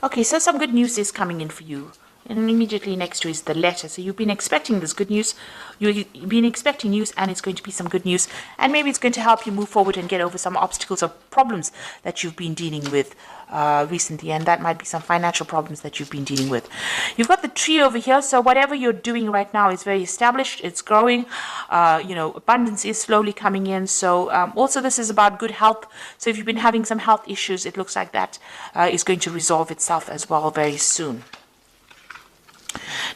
Okay, so some good news is coming in for you. And immediately next to is the letter. So you've been expecting this good news. You've been expecting news, and it's going to be some good news. And maybe it's going to help you move forward and get over some obstacles or problems that you've been dealing with recently. And that might be some financial problems that you've been dealing with. You've got the tree over here. So whatever you're doing right now is very established. It's growing. Abundance is slowly coming in. So also this is about good health. So if you've been having some health issues, it looks like that is going to resolve itself as well very soon.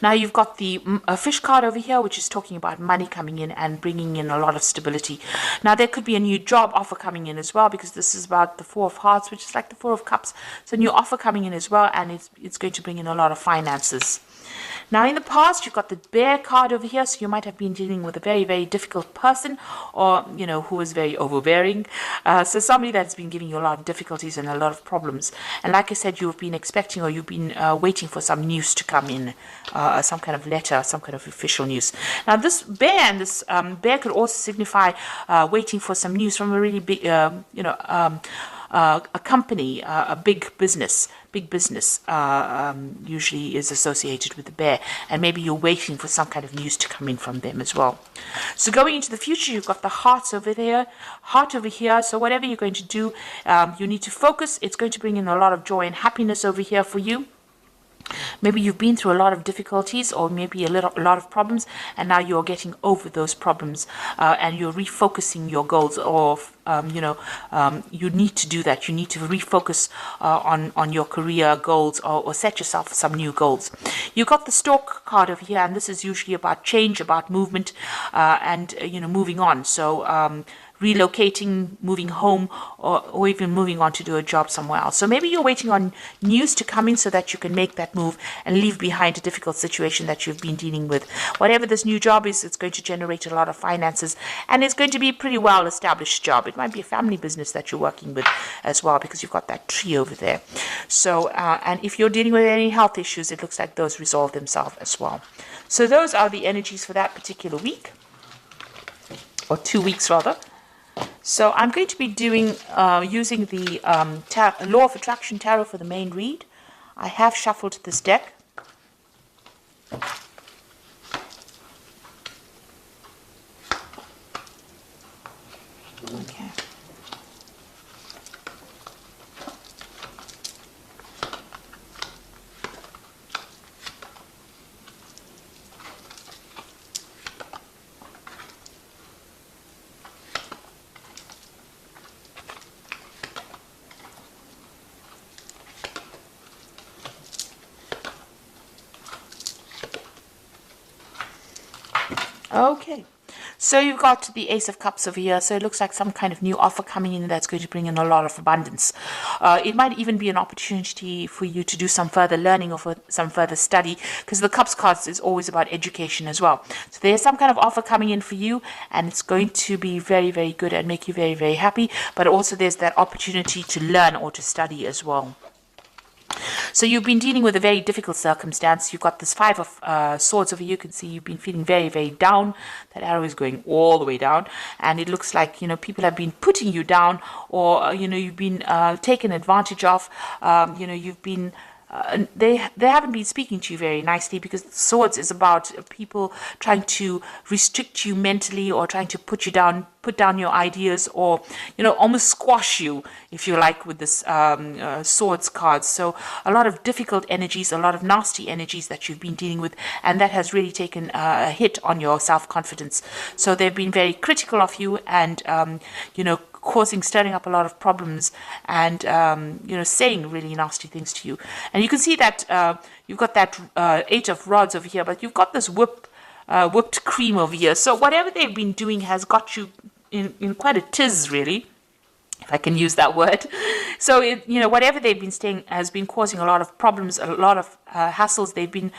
Now you've got the fish card over here, which is talking about money coming in and bringing in a lot of stability. Now there could be a new job offer coming in as well, because this is about the Four of Hearts, which is like the Four of Cups. So a new offer coming in as well, and it's going to bring in a lot of finances. Now in the past, you've got the bear card over here, so you might have been dealing with a very, very difficult person, or, who was very overbearing. So somebody that's been giving you a lot of difficulties and a lot of problems. And like I said, you've been expecting, or you've been waiting for some news to come in, some kind of letter, some kind of official news. Now this bear and this bear could also signify waiting for some news from a really big, a company, a big business usually is associated with the bear, and maybe you're waiting for some kind of news to come in from them as well. So going into the future, you've got the heart over here. So whatever you're going to do, you need to focus. It's going to bring in a lot of joy and happiness over here for you. Maybe you've been through a lot of difficulties, or maybe a lot of problems, and now you're getting over those problems, and you're refocusing your goals. Or you need to do that. You need to refocus on your career goals, or set yourself some new goals. You got the Stork card over here, and this is usually about change, about movement, and moving on. So relocating, moving home, or even moving on to do a job somewhere else. So maybe you're waiting on news to come in so that you can make that move and leave behind a difficult situation that you've been dealing with. Whatever this new job is, it's going to generate a lot of finances, and it's going to be a pretty well-established job. It might be a family business that you're working with as well, because you've got that tree over there. So, and if you're dealing with any health issues, it looks like those resolve themselves as well. So those are the energies for that particular week, or 2 weeks rather. So I'm going to be doing using the Law of Attraction Tarot for the main read. I have shuffled this deck. Okay. Okay, so you've got the Ace of Cups over here. So it looks like some kind of new offer coming in that's going to bring in a lot of abundance. It might even be an opportunity for you to do some further learning or for some further study, because the Cups cards is always about education as well. So there's some kind of offer coming in for you, and it's going to be very, very good and make you very, very happy. But also there's that opportunity to learn or to study as well. So you've been dealing with a very difficult circumstance. You've got this Five of Swords over here. You can see you've been feeling very, very down. That arrow is going all the way down. And it looks like, people have been putting you down, or, you've been taken advantage of. You've been... they haven't been speaking to you very nicely, because Swords is about people trying to restrict you mentally, or trying to put down your ideas, or almost squash you, if you like, with this Swords card. So a lot of difficult energies, a lot of nasty energies that you've been dealing with, and that has really taken a hit on your self-confidence. So they've been very critical of you, and stirring up a lot of problems, and saying really nasty things to you. And you can see that you've got that Eight of Rods over here, but you've got this whipped cream over here. So whatever they've been doing has got you in quite a tiz, really, if I can use that word. So whatever they've been saying has been causing a lot of problems, a lot of hassles. They've been,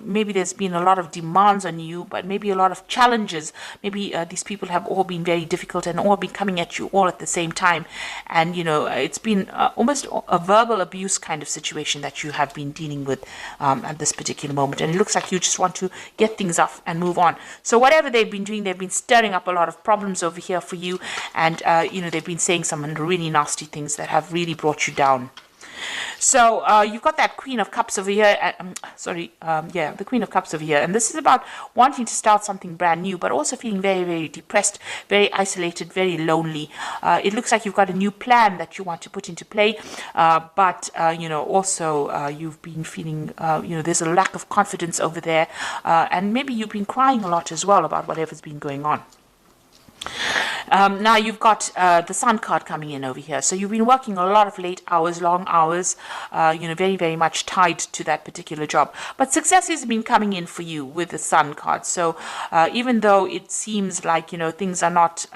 maybe there's been a lot of demands on you, but maybe a lot of challenges. Maybe these people have all been very difficult and all been coming at you all at the same time. And, it's been almost a verbal abuse kind of situation that you have been dealing with at this particular moment. And it looks like you just want to get things off and move on. So whatever they've been doing, they've been stirring up a lot of problems over here for you. And, they've been saying some really nasty things that have really brought you down. So you've got that Queen of Cups over here. The Queen of Cups over here. And this is about wanting to start something brand new, but also feeling very, very depressed, very isolated, very lonely. It looks like you've got a new plan that you want to put into play, but also you've been feeling, there's a lack of confidence over there, and maybe you've been crying a lot as well about whatever's been going on. Now you've got the Sun card coming in over here. So you've been working a lot of late hours, long hours, very, very much tied to that particular job. But success has been coming in for you with the Sun card. So even though it seems like, things are not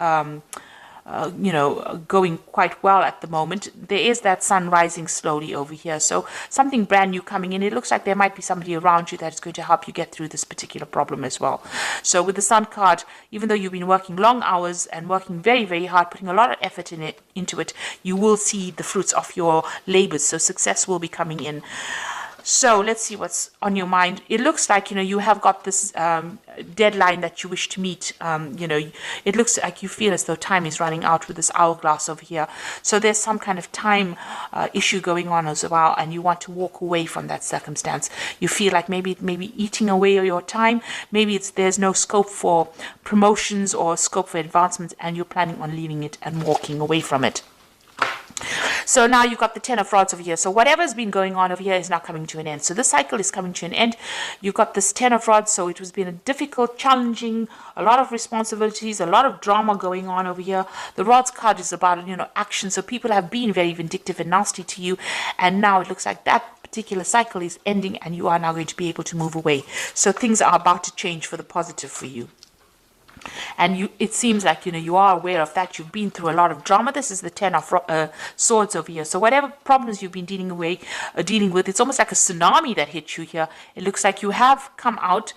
going quite well at the moment, there is that sun rising slowly over here. So something brand new coming in. It looks like there might be somebody around you that is going to help you get through this particular problem as well. So with the Sun card, even though you've been working long hours and working very, very hard, putting a lot of effort into it, you will see the fruits of your labors. So success will be coming in. So let's see what's on your mind. It looks like, you have got this deadline that you wish to meet. It looks like you feel as though time is running out with this hourglass over here. So there's some kind of time issue going on as well, and you want to walk away from that circumstance. You feel like maybe eating away your time. Maybe there's no scope for promotions or scope for advancements, and you're planning on leaving it and walking away from it. So now you've got the Ten of Rods over here. So whatever's been going on over here is now coming to an end. So this cycle is coming to an end. You've got this Ten of Rods. So it has been a difficult, challenging, a lot of responsibilities, a lot of drama going on over here. The Rods card is about, action. So people have been very vindictive and nasty to you. And now it looks like that particular cycle is ending and you are now going to be able to move away. So things are about to change for the positive for you. And it seems like, you are aware of that. You've been through a lot of drama. This is the Ten of Swords over here. So whatever problems you've been dealing with, it's almost like a tsunami that hit you here. It looks like you have come out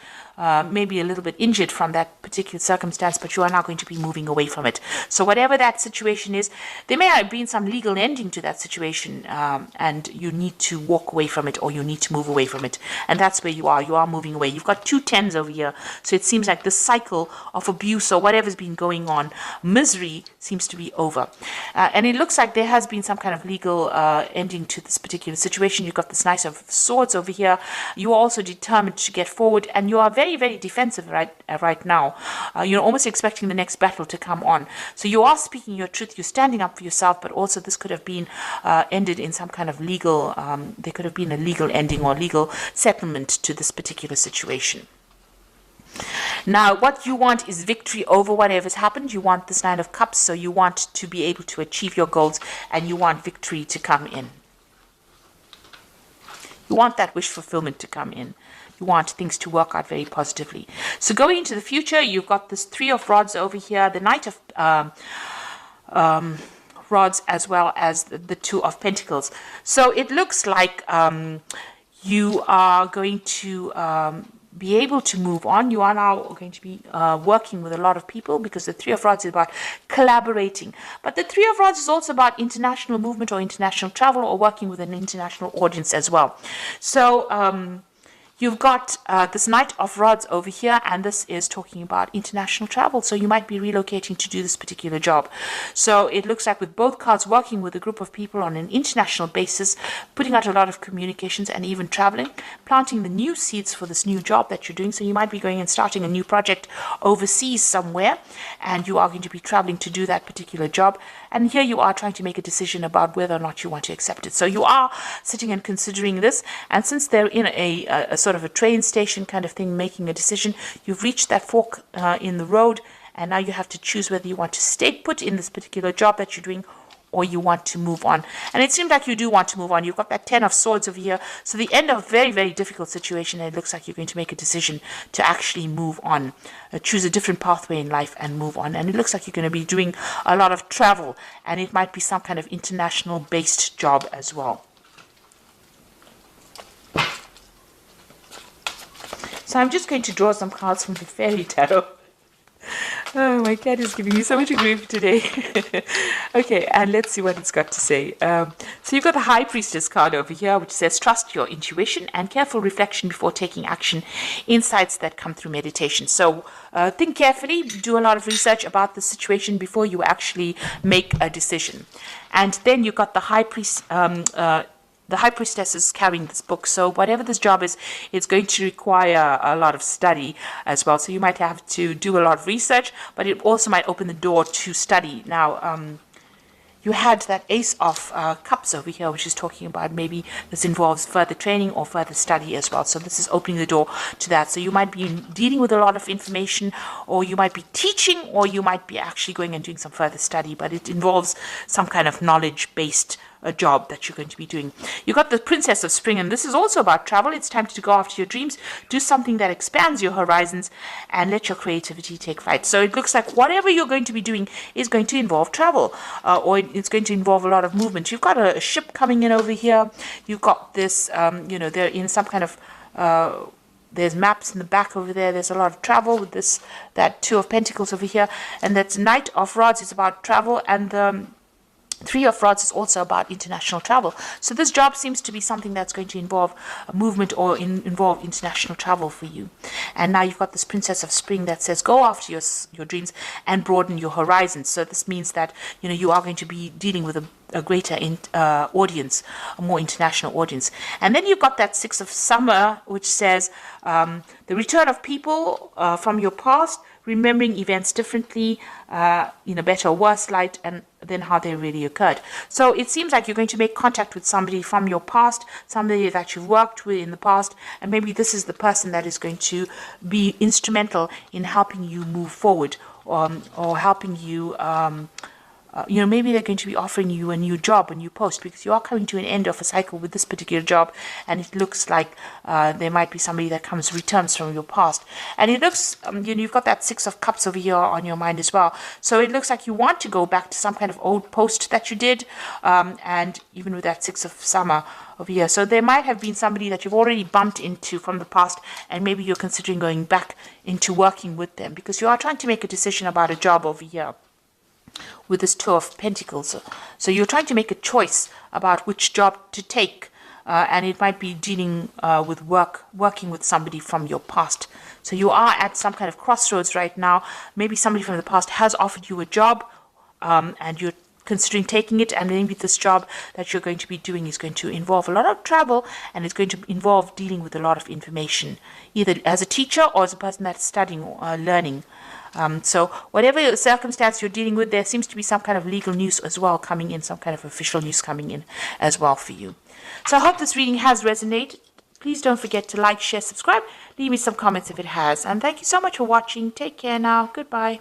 maybe a little bit injured from that particular circumstance, but you are now going to be moving away from it. So whatever that situation is, there may have been some legal ending to that situation, and you need to walk away from it, or you need to move away from it. And that's where you are. You are moving away. You've got two tens over here. So it seems like the cycle of abuse or whatever's been going on, misery, seems to be over. And it looks like there has been some kind of legal ending to this particular situation. You've got this Knight of Swords over here. You are also determined to get forward, and you are very, very defensive right now. You're almost expecting the next battle to come on. So you are speaking your truth. You're standing up for yourself, but also this could have been ended in some kind of legal, there could have been a legal ending or legal settlement to this particular situation. Now, what you want is victory over whatever's happened. You want this Nine of Cups, so you want to be able to achieve your goals, and you want victory to come in. You want that wish fulfillment to come in. You want things to work out very positively. So going into the future, you've got this Three of Rods over here, the Knight of Rods, as well as the Two of Pentacles. So it looks like you are going to be able to move on. You are now going to be working with a lot of people, because the Three of Rods is about collaborating. But the Three of Rods is also about international movement or international travel, or working with an international audience as well. So you've got this Knight of Rods over here, and this is talking about international travel. So you might be relocating to do this particular job. So it looks like with both cards, working with a group of people on an international basis, putting out a lot of communications and even traveling, planting the new seeds for this new job that you're doing. So you might be going and starting a new project overseas somewhere, and you are going to be traveling to do that particular job. And here you are trying to make a decision about whether or not you want to accept it. So you are sitting and considering this. And since they're in a sort of a train station kind of thing, making a decision, you've reached that fork in the road, and now you have to choose whether you want to stay put in this particular job that you're doing, or you want to move on. And it seems like you do want to move on. You've got that Ten of Swords over here. So the end of a very, very difficult situation, and it looks like you're going to make a decision to actually move on, choose a different pathway in life and move on. And it looks like you're going to be doing a lot of travel, and it might be some kind of international based job as well. So I'm just going to draw some cards from the Fairy Tarot. Oh, my cat is giving me so much grief today. Okay, and let's see what it's got to say. So you've got the High Priestess card over here, which says, trust your intuition and careful reflection before taking action. Insights that come through meditation. So think carefully, do a lot of research about the situation before you actually make a decision. And then you've got the High Priest the High Priestess is carrying this book. So whatever this job is, it's going to require a lot of study as well. So you might have to do a lot of research, but it also might open the door to study. Now, you had that Ace of Cups over here, which is talking about maybe this involves further training or further study as well. So this is opening the door to that. So you might be dealing with a lot of information, or you might be teaching, or you might be actually going and doing some further study, but it involves some kind of knowledge-based job that you're going to be doing. You got the Princess of Spring, and this is also about travel. It's time to go after your dreams, do something that expands your horizons, and let your creativity take flight. So it looks like whatever you're going to be doing is going to involve travel, or it's going to involve a lot of movement. You've got a ship coming in over here. You've got this, you know, they're in some kind of there's maps in the back over there. There's a lot of travel with this, that Two of Pentacles over here, and that's Knight of Rods is about travel, and the Three of Rods is also about international travel. So this job seems to be something that's going to involve a movement or involve international travel for you. And now you've got this Princess of Spring that says go after your dreams and broaden your horizons. So this means that, you know, you are going to be dealing with a greater audience, a more international audience. And then you've got that Six of Summer, which says the return of people from your past, remembering events differently, in a better or worse light, and then how they really occurred. So it seems like you're going to make contact with somebody from your past, somebody that you've worked with in the past, and maybe this is the person that is going to be instrumental in helping you move forward, or helping you you know, maybe they're going to be offering you a new job, a new post, because you are coming to an end of a cycle with this particular job, and it looks like there might be somebody that returns from your past. And it looks, you know, you've got that Six of Cups over here on your mind as well. So it looks like you want to go back to some kind of old post that you did, and even with that Six of Summer over here. So there might have been somebody that you've already bumped into from the past, and maybe you're considering going back into working with them, because you are trying to make a decision about a job over here with this Two of Pentacles. So you're trying to make a choice about which job to take, and it might be dealing with working with somebody from your past. So you are at some kind of crossroads right now. Maybe somebody from the past has offered you a job, and you're considering taking it, and maybe this job that you're going to be doing is going to involve a lot of travel, and it's going to involve dealing with a lot of information, either as a teacher or as a person that's studying or learning. So whatever circumstance you're dealing with, there seems to be some kind of legal news as well coming in, some kind of official news coming in as well for you. So I hope this reading has resonated. Please don't forget to like, share, subscribe. Leave me some comments if it has. And thank you so much for watching. Take care now. Goodbye.